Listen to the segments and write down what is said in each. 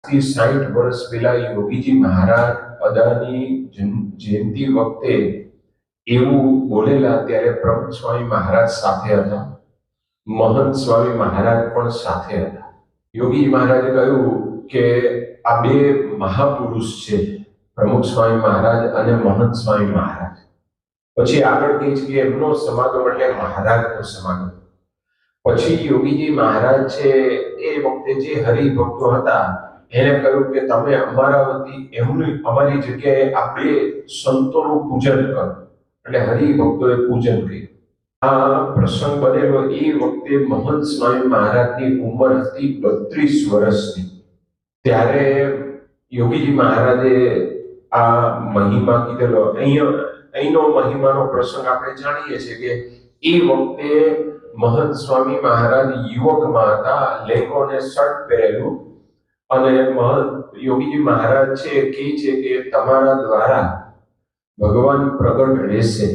60 વર્ષ પહેલા યોગીજી મહારાજ અદાની જયંતિ વખતે એવું બોલેલા ત્યારે પ્રમુખ સ્વામી મહારાજ સાથે હતા, મહંત સ્વામી મહારાજ પણ સાથે હતા. યોગીજી મહારાજે કહ્યું કે આ બે મહાપુરુષ છે, પ્રમુખ સ્વામી મહારાજ અને મહંત સ્વામી મહારાજ. પછી આગળ કહે છે કે એમનો સમાગમ એટલે મહારાજનો સમાગમ. પછી યોગીજી મહારાજ છે એ વખતે જે હરિભક્તો હતા એને કહ્યું કે તમે અમારા વતી અમારી જગ્યાએ આ બે સંતોનું પૂજન કરો. એટલે હરિભક્તોએ પૂજન કર્યું. આ પ્રસંગ બનેલો એ વખતે મહંત સ્વામી મહારાજની ઉંમર હતી 32 વર્ષની. ત્યારે યોગીજી મહારાજે આ મહિમા કીધેલો. અહીંનો મહિમાનો પ્રસંગ આપણે જાણીએ છીએ કે એ વખતે મહંત સ્વામી મહારાજ યુવકમાં હતા, લેંગો અને શર્ટ પહેરેલું, અને યોગીજી મહારાજ છે કહે છે કે તમારા દ્વારા ભગવાન પ્રગટ રહેશે.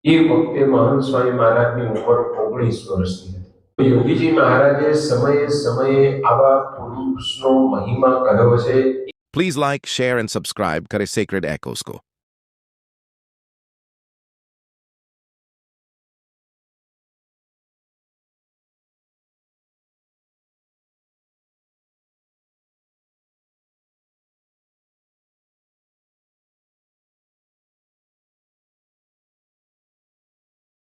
એ વખતે મહંત સ્વામી મહારાજની ઉંમર 19 વર્ષની હતી. યોગીજી મહારાજે સમયે સમયે આવા પુરુષનો મહિમા કહ્યો છે. Please like, share and subscribe Kare Sacred Echoes को.